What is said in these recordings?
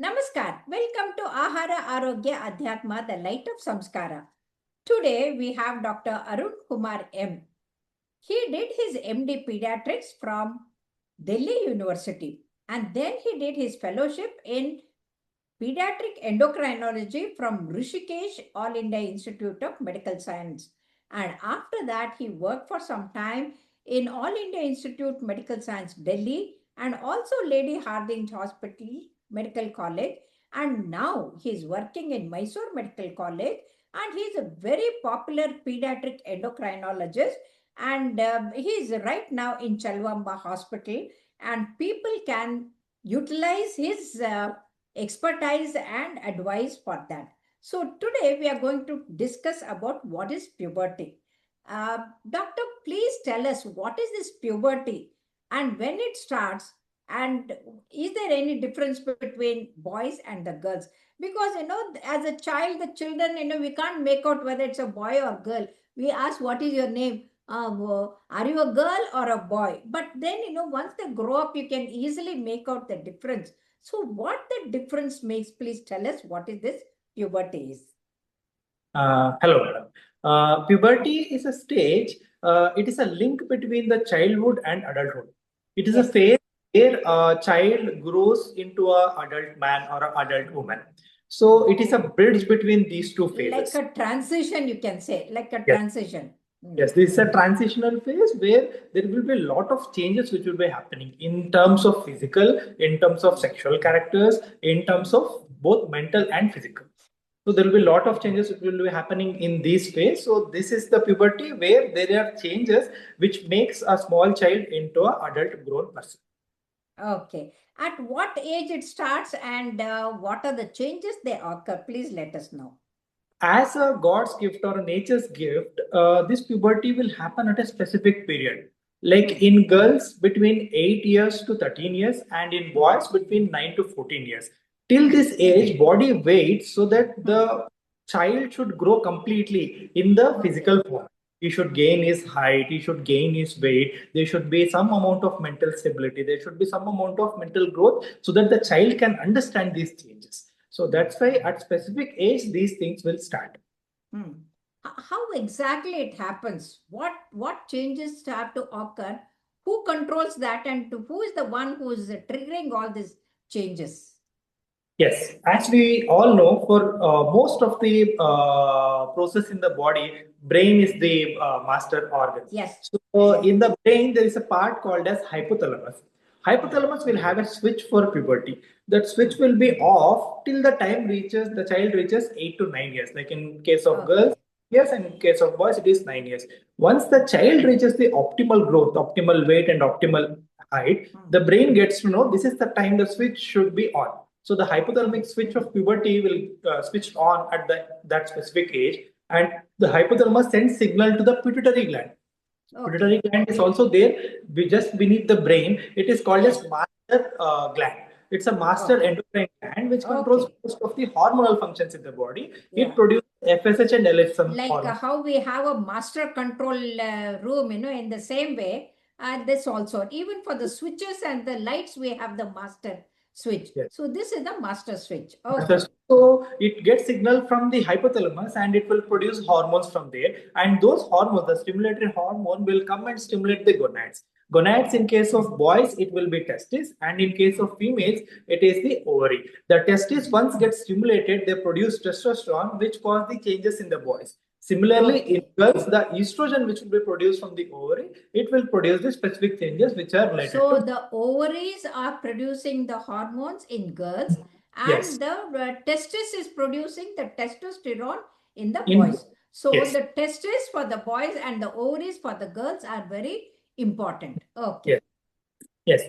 Namaskar. Welcome to Ahara Arogya Adhyatma, the light of Samskara. Today we have Dr. Arun Kumar M. He did his MD Pediatrics from Delhi University and then he did his fellowship in Pediatric Endocrinology from Rishikesh All India Institute of Medical Science. And after that, he worked for some time in All India Institute Medical Science, Delhi, and also Lady Hardinge Hospital Medical College. And now he's working in Mysore Medical College, and he's a very popular pediatric endocrinologist. And he's right now in Chalwamba Hospital, and people can utilize his expertise and advice for that. So today we are going to discuss about what is puberty. Doctor, please tell us what is this puberty and when it starts, and is there any difference between boys and the girls? Because as a child, the children, we can't make out whether it's a boy or girl. We ask, what is your name? Are you a girl or a boy? But then once they grow up, you can easily make out the difference. So what the difference makes, please tell us what is this puberty is. Hello, madam. Puberty is a stage, it is a link between the childhood and adulthood. It is a phase where a child grows into an adult man or an adult woman. So it is a bridge between these two phases. Like a transition, you can say, like a transition. Yes, this is a transitional phase where there will be a lot of changes which will be happening in terms of physical, in terms of sexual characters, in terms of both mental and physical. So there will be a lot of changes which will be happening in this phase. So this is the puberty where there are changes which makes a small child into an adult grown person. Okay. At what age it starts and what are the changes they occur? Please let us know. As a God's gift or a nature's gift, this puberty will happen at a specific period. Like in girls between 8 years to 13 years and in boys between 9 to 14 years. Till this age, body waits so that the child should grow completely in the physical form. He should gain his height, he should gain his weight, there should be some amount of mental stability, there should be some amount of mental growth so that the child can understand these changes. So that's why at specific age, these things will start. How exactly it happens? What changes start to occur? Who controls that, and who is the one who is triggering all these changes? Yes, as we all know, for most of the process in the body, brain is the master organ. Yes. So in the brain, there is a part called as hypothalamus. Hypothalamus will have a switch for puberty. That switch will be off till the time the child reaches 8 to 9 years. Like in case of girls, yes, and in case of boys, it is 9 years. Once the child reaches the optimal growth, optimal weight, and optimal height, the brain gets to know this is the time the switch should be on. So the hypothalamic switch of puberty will switch on at that specific age, and the hypothalamus sends signal to the pituitary gland. Pituitary gland is also there just beneath the brain. It is called as master gland. It's a master endocrine gland which controls most of the hormonal functions in the body. It produces FSH and LH. Like how we have a master control room, in the same way, this also, even for the switches and the lights, we have the master switch. Yes. So this is the master switch. So it gets signal from the hypothalamus and it will produce hormones from there. And those hormones, the stimulatory hormone, will come and stimulate the gonads. Gonads, in case of boys, it will be testis, and in case of females, it is the ovary. The testis, once gets stimulated, they produce testosterone, which cause the changes in the boys. Similarly, in girls, the estrogen which will be produced from the ovary, it will produce the specific changes which are related. So the ovaries are producing the hormones in girls, and the testis is producing the testosterone in the boys. So the testis for the boys and the ovaries for the girls are very important. Okay. Yes.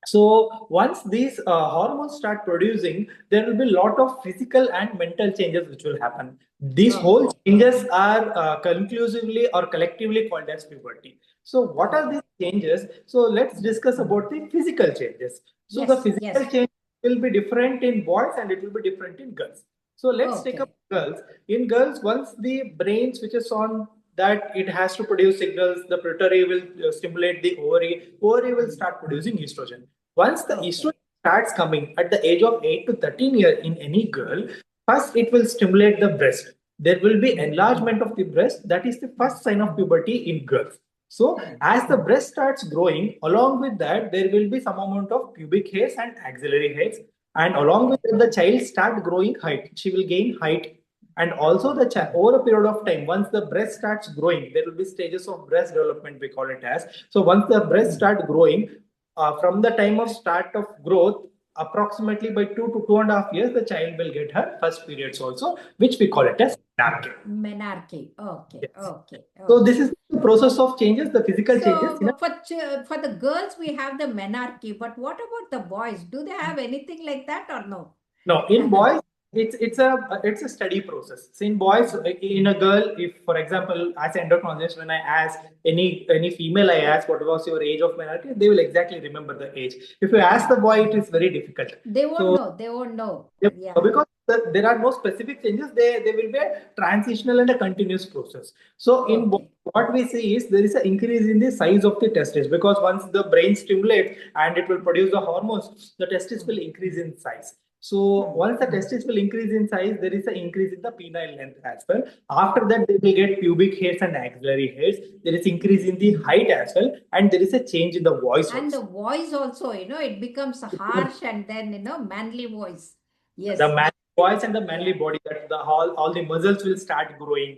So once these hormones start producing, there will be a lot of physical and mental changes which will happen. These whole changes are conclusively or collectively called as puberty. So what are these changes? So let's discuss about the physical changes. So the physical change will be different in boys and it will be different in girls. So let's take up girls. In girls, once the brain switches on, that it has to produce signals, the pituitary will stimulate the ovary will start producing estrogen. Once the estrogen starts coming at the age of 8 to 13 years in any girl, first it will stimulate the breast. There will be enlargement of the breast. That is the first sign of puberty in girls. So as the breast starts growing, along with that, there will be some amount of pubic hairs and axillary hairs. And along with that, the child start growing height. She will gain height. And also the over a period of time, once the breast starts growing, there will be stages of breast development, we call it as. So once the breast start growing, from the time of start of growth, approximately by 2 to 2.5 years, the child will get her first periods also, which we call it as menarche. Menarche. Okay, Yes. okay, So okay. this is the process of changes, the physical changes. So for the girls, we have the menarche, but what about the boys? Do they have anything like that or no? No, in boys, it's a steady process. So in boys, in a girl, if for example, as an endocrinologist, when I ask any female, I ask what was your age of menarche, they will exactly remember the age. If you ask the boy, it is very difficult. They won't know. They won't know. Yeah, Yeah. because there are no specific changes. They will be a transitional and a continuous process. So in Okay. what we see is there is an increase in the size of the testes because once the brain stimulates and it will produce the hormones, the testes will increase in size. So once the testes will increase in size, there is an increase in the penile length as well. After that, they will get pubic hairs and axillary hairs. There is increase in the height as well, and there is a change in the voice And also. the voice also, it becomes harsh and then, manly voice. Yes. The manly voice and the manly Yeah. body, that the all the muscles will start growing,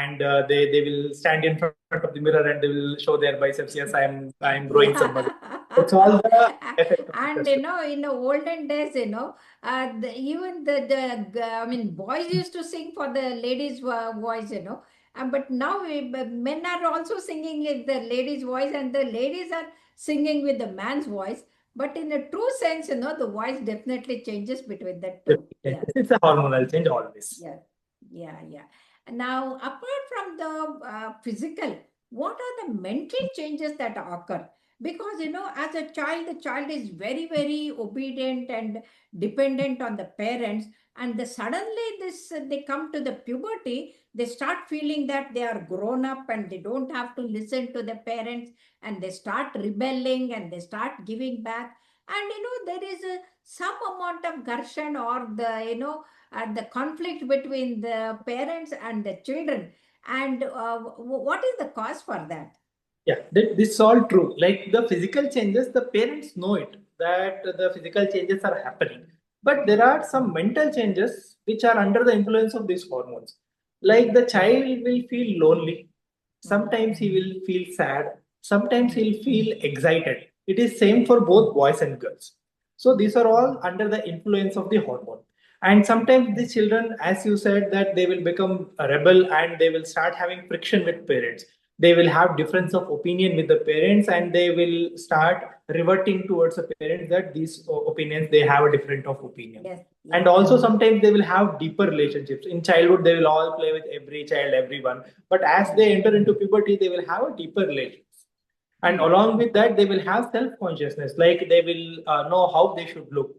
and they will stand in front of the mirror and they will show their biceps. Yes, I'm growing some muscle. That's all the effect of the And test. in the olden days, even I mean, boys used to sing for the ladies' voice, but now men are also singing with the ladies' voice, and the ladies are singing with the man's voice. But in a true sense, the voice definitely changes between the two. Yeah. It's a hormonal change always. Yeah, yeah, yeah. Now, apart from the physical, what are the mental changes that occur? Because, as a child, the child is very, very obedient and dependent on the parents. And suddenly, they come to the puberty, they start feeling that they are grown up and they don't have to listen to the parents, and they start rebelling and they start giving back. And, there is some amount of garshan or the conflict between the parents and the children. And what is the cause for that? Yeah, this is all true. Like the physical changes, the parents know it that the physical changes are happening. But there are some mental changes which are under the influence of these hormones. Like the child will feel lonely. Sometimes he will feel sad. Sometimes he'll feel excited. It is same for both boys and girls. So these are all under the influence of the hormone. And sometimes the children, as you said, that they will become a rebel and they will start having friction with parents. They will have difference of opinion with the parents and they will start reverting towards the parents that these opinions they have a different of opinion. Yes, And yes. also sometimes they will have deeper relationships. In childhood, they will all play with every child, everyone. But as they enter into puberty, they will have a deeper relationship. And along with that, they will have self consciousness, like they will know how they should look,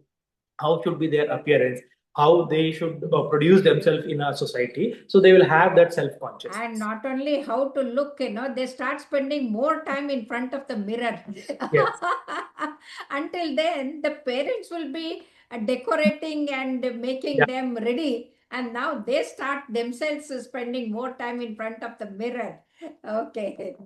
how should be their appearance, how they should produce themselves in a society. So they will have that self consciousness. And not only how to look, they start spending more time in front of the mirror. Yes. Until then, the parents will be decorating and making Yeah. them ready. And now they start themselves spending more time in front of the mirror. Okay.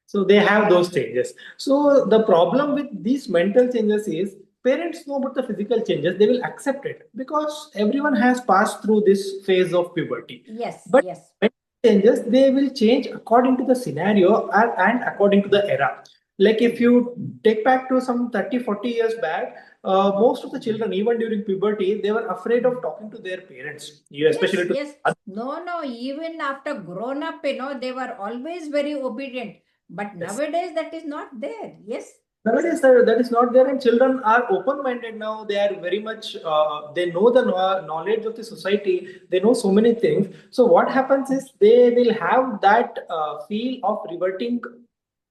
So they have those changes. So the problem with these mental changes is parents know about the physical changes, they will accept it because everyone has passed through this phase of puberty. Yes, But yes. mental changes, they will change according to the scenario and according to the era. Like if you take back to some 30, 40 years back, most of the children, even during puberty, they were afraid of talking to their parents, Yes, especially to yes. No, no. Even after grown up, they were always very obedient. But others. nowadays, that is not there. Yes. Nowadays, that is not there, and children are open-minded now. They are very much. They know the knowledge of the society. They know so many things. So what happens is they will have that feel of reverting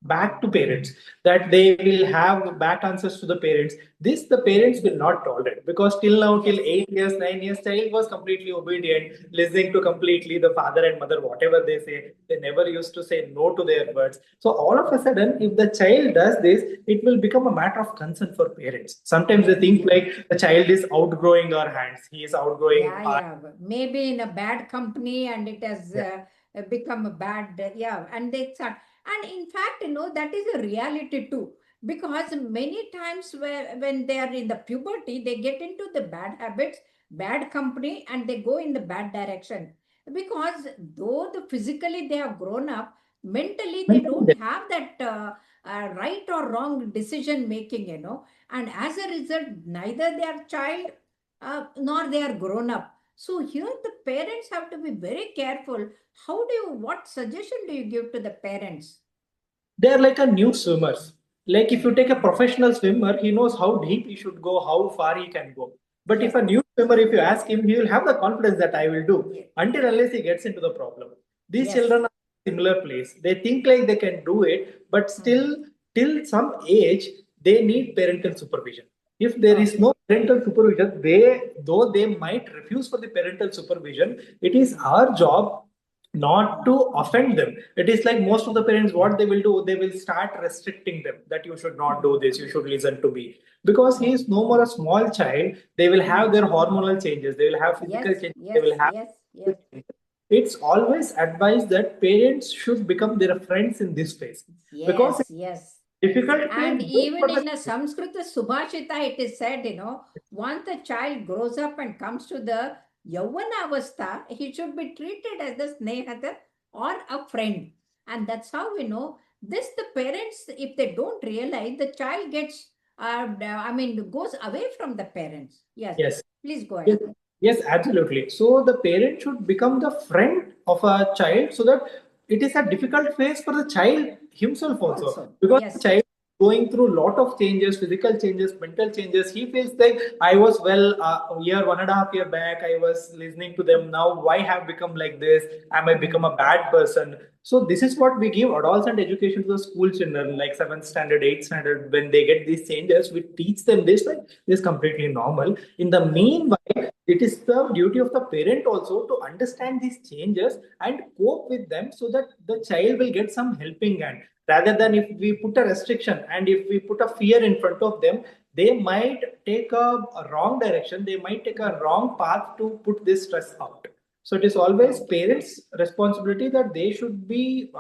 back to parents, that they will have back answers to the parents. This the parents will not tolerate, because till now, till Yes. 8 years, 9 years, child was completely obedient, listening to completely the father and mother, whatever they say. They never used to say no to their words. So all of a sudden, if the child does this, it will become a matter of concern for parents. Sometimes they Yes. think like the child is outgrowing our hands, he is outgrowing Yeah, our. yeah. Maybe in a bad company and it has Yeah. become a bad, yeah. And they start, and in fact, that is a reality too. Because many times when they are in the puberty, they get into the bad habits, bad company, and they go in the bad direction. Because though physically they have grown up, mentally they don't have that right or wrong decision making. And as a result, neither their child nor they are grown up. So here the parents have to be very careful. What suggestion do you give to the parents? They're like a new swimmers. Like if Hmm. you take a professional swimmer, he knows how deep he should go, how far he can go. But if Yes. a new swimmer, if you ask him, he will have the confidence that I will do, Ye- until unless he gets into the problem. These Yes. children are in a similar place. They think like they can do it, but Hmm. still, till some age, they need parental supervision. If there is Okay. no parental supervision, though they might refuse for the parental supervision, it is Hmm. our job not to offend them. It is like most of the parents, what they will do, they will start restricting them, that you should not do this, you should listen to me. Because he Hmm. is no more a small child, they will have Hmm. their hormonal changes, they will have physical Yes. changes, they will Yes. have. Yes. Yes. It's always advised that parents should become their friends in this phase, because Yes. it's Yes. a difficult phase And both even for the. in a Samskrita Subhashita, it is said, once the child grows up and comes to the Yauvana Avastha, he should be treated as a Snehata or a friend. And that's how we know this. The parents, if they don't realize, the child gets, goes away from the parents. Yes. Yes. Please go Yes, ahead. yes, absolutely. So the parent should become the friend of a child, so that it is a difficult phase for the child himself also, Also, because the yes. child going through lot of changes, physical changes, mental changes. He feels like I was well year 1.5 year back. I was listening to them. Now why have become like this? Am I become Hmm. a bad person? So this is what we give adolescent education to the school children, like seventh standard, eighth standard. When they get these changes, we teach them this, like this is completely normal. In the Yes. meanwhile, it is the duty of the parent also to understand these changes and cope with them, so that the child will get some helping hand. Rather than if we put a restriction and if we put a fear in front of them, they might take a wrong direction, they might take a wrong path to put this stress out. So it is always Okay. parents' responsibility that they should be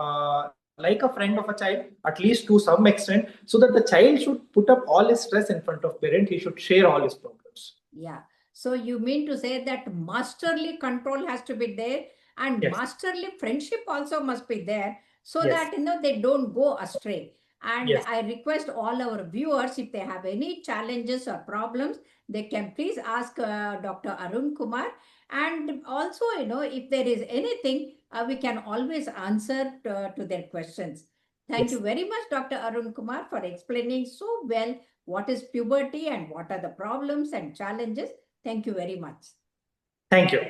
like a friend of a child, at least to some extent, so that the child should put up all his stress in front of parent. He should share all his problems. Yeah. So you mean to say that masterly control has to be there and Yes. masterly friendship also must be there so Yes. that they don't go astray. And Yes. I request all our viewers, if they have any challenges or problems, they can please ask Dr. Arun Kumar. And also, if there is anything, we can always answer to their questions. Thank you Yes. very much, Dr. Arun Kumar, for explaining so well what is puberty and what are the problems and challenges. Thank you very much. Thank you.